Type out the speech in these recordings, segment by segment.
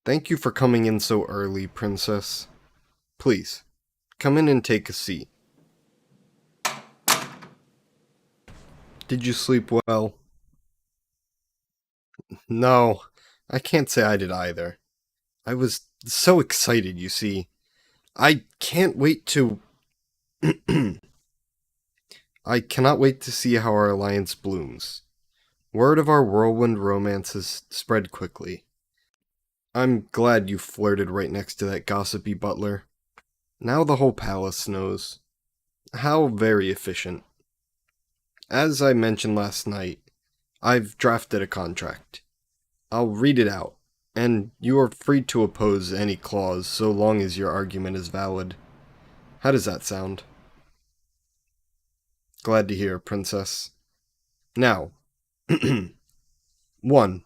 Thank you for coming in so early, Princess. Please, come in and take a seat. Did you sleep well? No, I can't say I did either. I was so excited, you see. I can't wait to... I cannot wait to see how our alliance blooms. Word of our whirlwind romance has spread quickly. I'm glad you flirted right next to that gossipy butler. Now the whole palace knows. How very efficient. As I mentioned last night, I've drafted a contract. I'll read it out, and you are free to oppose any clause so long as your argument is valid. How does that sound? Glad to hear, Princess. Now, 1.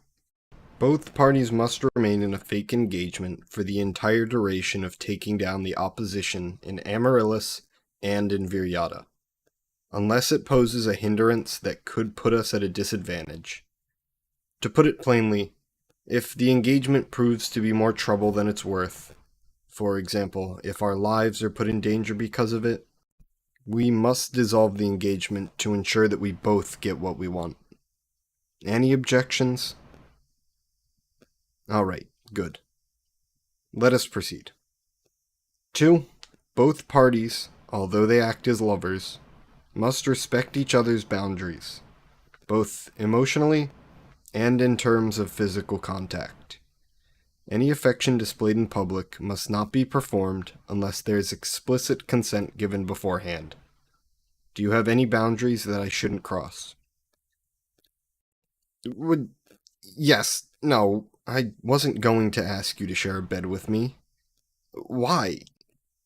Both parties must remain in a fake engagement for the entire duration of taking down the opposition in Amaryllis and in Viryata, unless it poses a hindrance that could put us at a disadvantage. To put it plainly, if the engagement proves to be more trouble than it's worth, for example, if our lives are put in danger because of it, we must dissolve the engagement to ensure that we both get what we want. Any objections? Alright, good. Let us proceed. 2. Both parties, although they act as lovers, must respect each other's boundaries, both emotionally and in terms of physical contact. Any affection displayed in public must not be performed unless there is explicit consent given beforehand. Do you have any boundaries that I shouldn't cross? Yes, no, I wasn't going to ask you to share a bed with me. Why?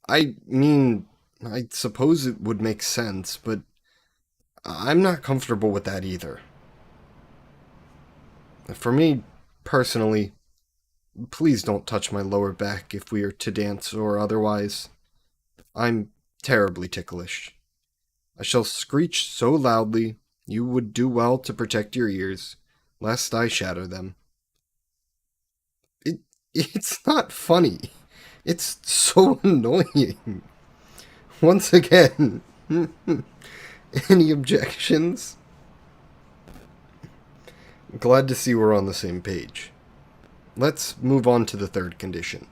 I mean, I suppose it would make sense, but I'm not comfortable with that either. For me, personally, please don't touch my lower back if we are to dance or otherwise. I'm terribly ticklish. I shall screech so loudly you would do well to protect your ears, lest I shatter them. It's not funny. It's so annoying. Once again, any objections? Glad to see we're on the same page. Let's move on to the third condition.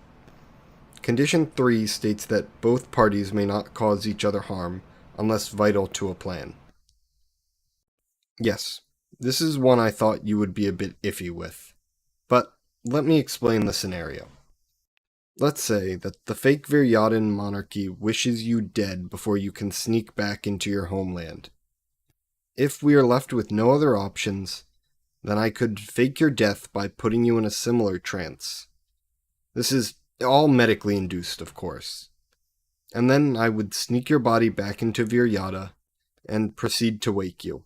Condition 3 states that both parties may not cause each other harm unless vital to a plan. Yes, this is one I thought you would be a bit iffy with, but let me explain the scenario. Let's say that the fake Viryatan monarchy wishes you dead before you can sneak back into your homeland. If we are left with no other options, then I could fake your death by putting you in a similar trance. This is all medically induced, of course. And then I would sneak your body back into Viryata and proceed to wake you.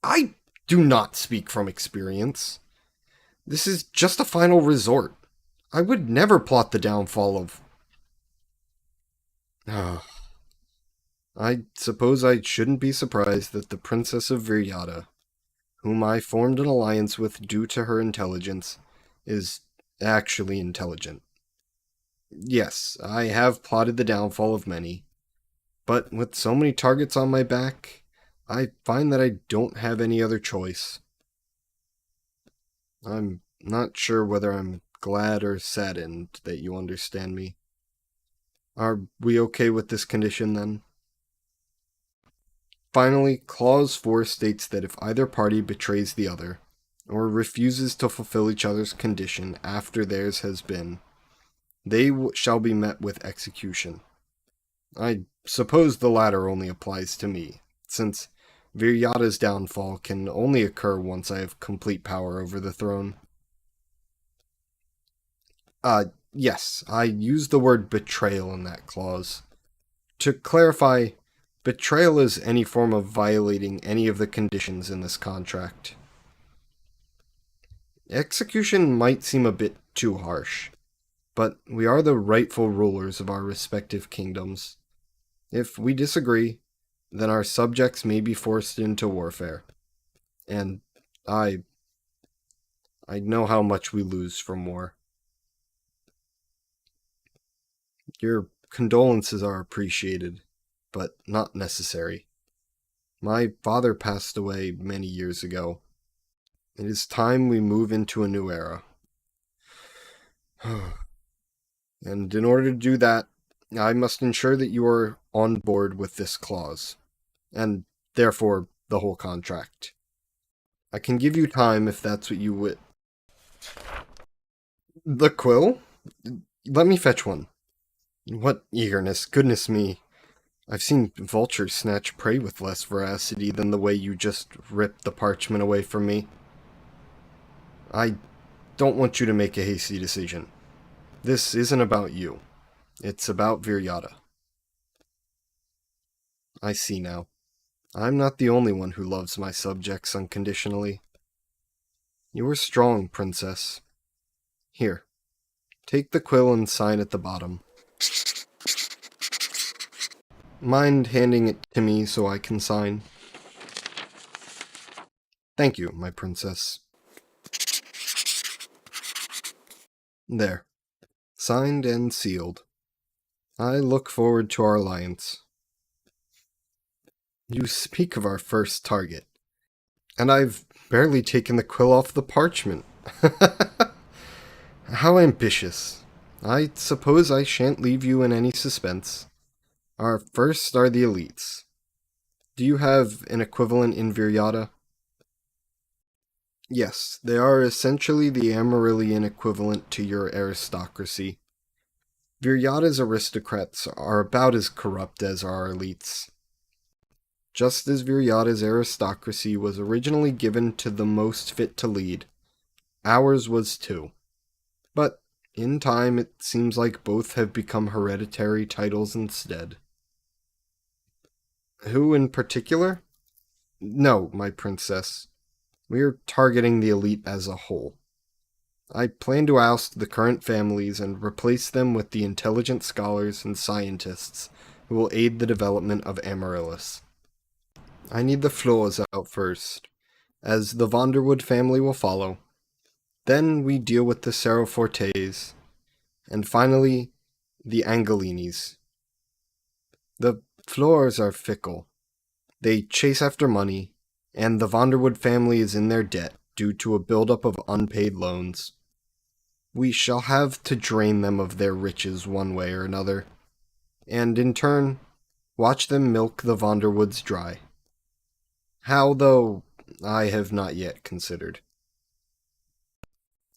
I do not speak from experience. This is just a final resort. I would never plot the downfall of... I suppose I shouldn't be surprised that the Princess of Viryata, whom I formed an alliance with due to her intelligence, is actually intelligent. Yes, I have plotted the downfall of many, but with so many targets on my back, I find that I don't have any other choice. I'm not sure whether I'm glad or saddened that you understand me. Are we okay with this condition then? Finally, Clause 4 states that if either party betrays the other, or refuses to fulfill each other's condition after theirs has been, they shall be met with execution. I suppose the latter only applies to me, since Viryata's downfall can only occur once I have complete power over the throne. Yes, I used the word betrayal in that clause. To clarify, betrayal is any form of violating any of the conditions in this contract. Execution might seem a bit too harsh, but we are the rightful rulers of our respective kingdoms. If we disagree, then our subjects may be forced into warfare. And I I know how much we lose from war. Your condolences are appreciated, but not necessary. My father passed away many years ago. It is time we move into a new era. And in order to do that, I must ensure that you are on board with this clause, and therefore the whole contract. I can give you time if that's what you would. The quill? Let me fetch one. What eagerness, goodness me. I've seen vultures snatch prey with less veracity than the way you just ripped the parchment away from me. I don't want you to make a hasty decision. This isn't about you. It's about Viryata. I see now. I'm not the only one who loves my subjects unconditionally. You are strong, princess. Here, take the quill and sign at the bottom. Mind handing it to me so I can sign? Thank you, my princess. There. Signed and sealed. I look forward to our alliance. You speak of our first target, and I've barely taken the quill off the parchment. How ambitious. I suppose I shan't leave you in any suspense. Our first are the elites. Do you have an equivalent in Viryata? Yes, they are essentially the Amarillian equivalent to your aristocracy. Viryata's aristocrats are about as corrupt as our elites. Just as Viryata's aristocracy was originally given to the most fit to lead, ours was too. But in time, it seems like both have become hereditary titles instead. Who in particular? No, my princess. We're targeting the elite as a whole. I plan to oust the current families and replace them with the intelligent scholars and scientists who will aid the development of Amaryllis. I need the Floors out first, as the Vonderwood family will follow. Then we deal with the Serofortes, and finally, the Angelinis. The Floors are fickle. They chase after money, and the Vonderwood family is in their debt due to a buildup of unpaid loans. We shall have to drain them of their riches one way or another, and in turn, watch them milk the Vonderwoods dry. How, though, I have not yet considered.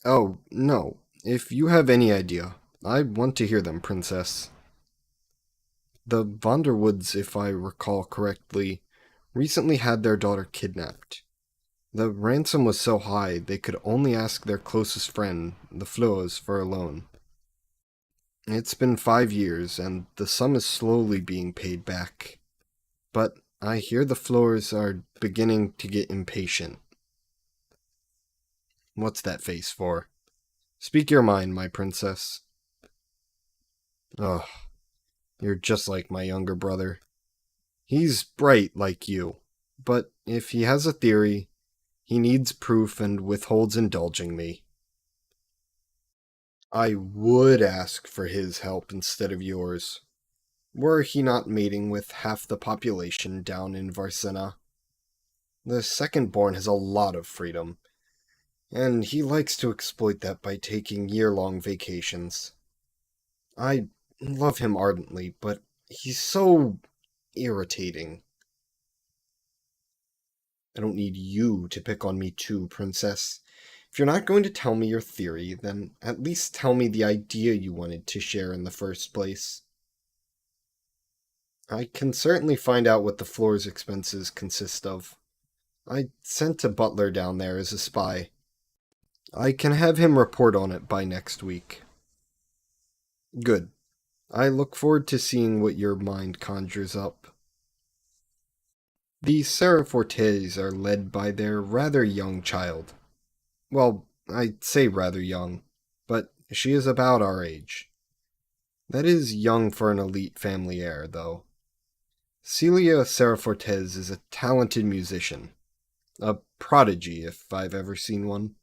Oh, no. If you have any idea, I want to hear them, princess. The Vonderwoods, if I recall correctly, recently had their daughter kidnapped. The ransom was so high they could only ask their closest friend, the Floors, for a loan. It's been 5 years, and the sum is slowly being paid back. But I hear the Floors are beginning to get impatient. What's that face for? Speak your mind, my princess. Ugh, you're just like my younger brother. He's bright like you, but if he has a theory, he needs proof and withholds indulging me. I would ask for his help instead of yours, were he not mating with half the population down in Varsena. The second-born has a lot of freedom, and he likes to exploit that by taking year-long vacations. I love him ardently, but he's so irritating. I don't need you to pick on me too, princess. If you're not going to tell me your theory, then at least tell me the idea you wanted to share in the first place. I can certainly find out what the floor's expenses consist of. I sent a butler down there as a spy. I can have him report on it by next week. Good. I look forward to seeing what your mind conjures up. The Serofortes are led by their rather young child. Well, I'd say rather young, but she is about our age. That is young for an elite family heir, though. Celia Serofortes is a talented musician. A prodigy, if I've ever seen one.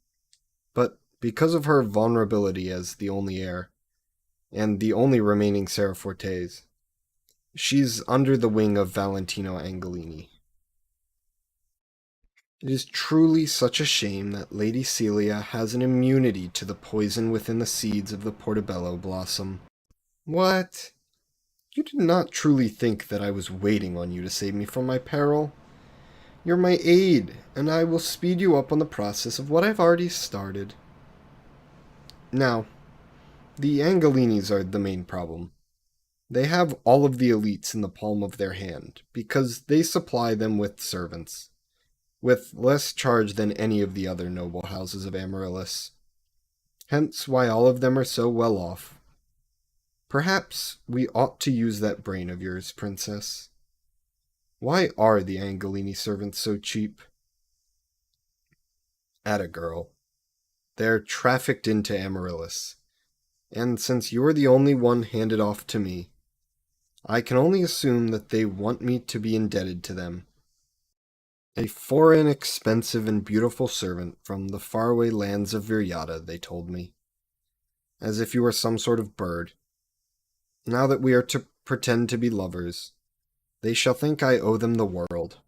But because of her vulnerability as the only heir, and the only remaining Serafortes. She's under the wing of Valentino Angolini. It is truly such a shame that Lady Celia has an immunity to the poison within the seeds of the portobello blossom. What? You did not truly think that I was waiting on you to save me from my peril? You're my aide, and I will speed you up on the process of what I've already started. Now, the Angolinis are the main problem. They have all of the elites in the palm of their hand, because they supply them with servants, with less charge than any of the other noble houses of Amaryllis. Hence why all of them are so well off. Perhaps we ought to use that brain of yours, Princess. Why are the Angolini servants so cheap? Atta girl. They're trafficked into Amaryllis, and since you're the only one handed off to me, I can only assume that they want me to be indebted to them. A foreign, expensive, and beautiful servant from the faraway lands of Viryata, they told me. As if you were some sort of bird. Now that we are to pretend to be lovers, they shall think I owe them the world.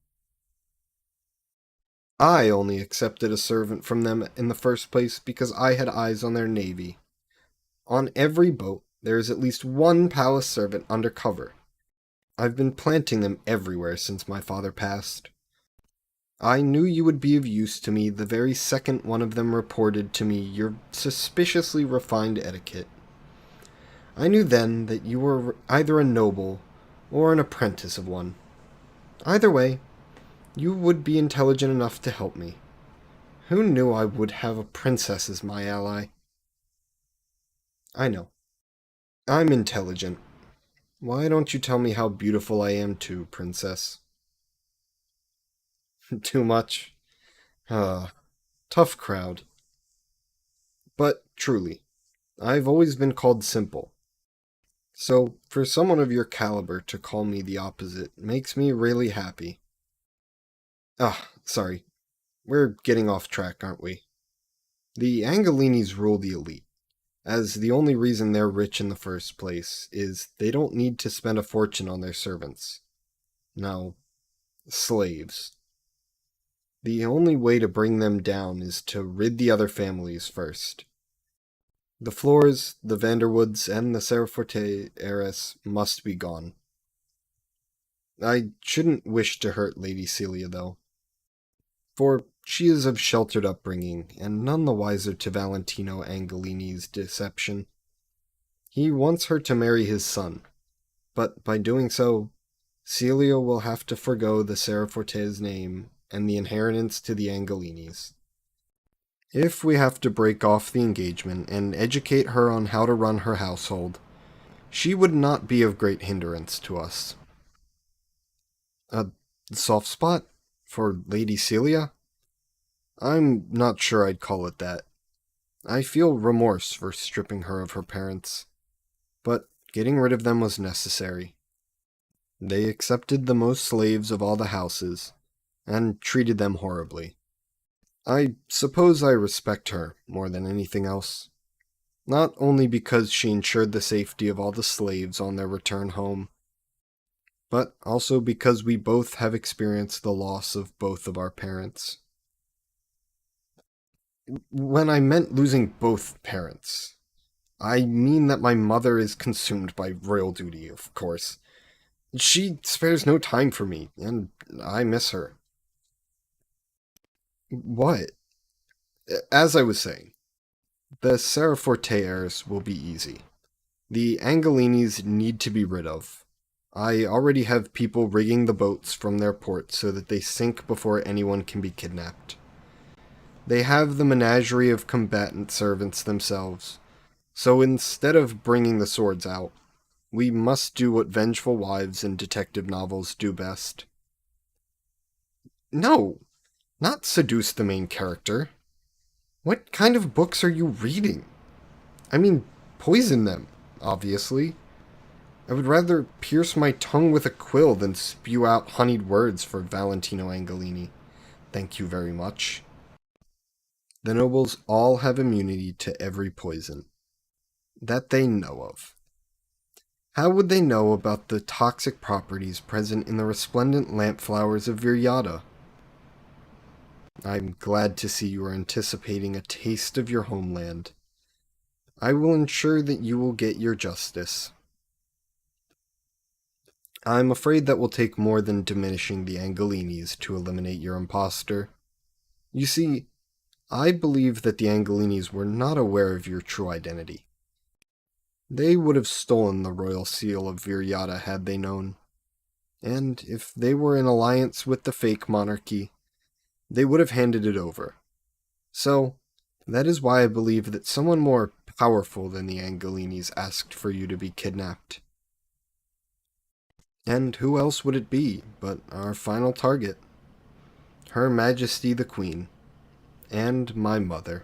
I only accepted a servant from them in the first place because I had eyes on their navy. On every boat, there is at least one palace servant under cover. I've been planting them everywhere since my father passed. I knew you would be of use to me the very second one of them reported to me your suspiciously refined etiquette. I knew then that you were either a noble or an apprentice of one. Either way, you would be intelligent enough to help me. Who knew I would have a princess as my ally? I know. I'm intelligent. Why don't you tell me how beautiful I am too, Princess? Too much? Tough crowd. But truly, I've always been called simple. So, for someone of your caliber to call me the opposite makes me really happy. Sorry. We're getting off track, aren't we? The Angolinis rule the elite, as the only reason they're rich in the first place is they don't need to spend a fortune on their servants. No, slaves. The only way to bring them down is to rid the other families first. The Floors, the Vanderwoods, and the Seraforte heiress must be gone. I shouldn't wish to hurt Lady Celia, though, for she is of sheltered upbringing, and none the wiser to Valentino Angolini's deception. He wants her to marry his son, but by doing so, Celia will have to forgo the Seraforte's name and the inheritance to the Angolinis. If we have to break off the engagement and educate her on how to run her household, she would not be of great hindrance to us. A soft spot? For Lady Celia? I'm not sure I'd call it that. I feel remorse for stripping her of her parents, but getting rid of them was necessary. They accepted the most slaves of all the houses, and treated them horribly. I suppose I respect her more than anything else. Not only because she ensured the safety of all the slaves on their return home, but also because we both have experienced the loss of both of our parents. When I meant losing both parents, I mean that my mother is consumed by royal duty, of course. She spares no time for me, and I miss her. What? As I was saying, the Seraforte heirs will be easy. The Angolinis need to be rid of. I already have people rigging the boats from their ports so that they sink before anyone can be kidnapped. They have the menagerie of combatant servants themselves, so instead of bringing the swords out, we must do what vengeful wives in detective novels do best. No, not seduce the main character. What kind of books are you reading? I mean, poison them, obviously. I would rather pierce my tongue with a quill than spew out honeyed words for Valentino Angolini. Thank you very much. The nobles all have immunity to every poison. That they know of. How would they know about the toxic properties present in the resplendent lamp flowers of Viryata? I'm glad to see you are anticipating a taste of your homeland. I will ensure that you will get your justice. I'm afraid that will take more than diminishing the Angelinis to eliminate your impostor. You see, I believe that the Angelinis were not aware of your true identity. They would have stolen the royal seal of Viryata had they known. And if they were in alliance with the fake monarchy, they would have handed it over. So, that is why I believe that someone more powerful than the Angelinis asked for you to be kidnapped. And who else would it be but our final target? Her Majesty the Queen, and my mother.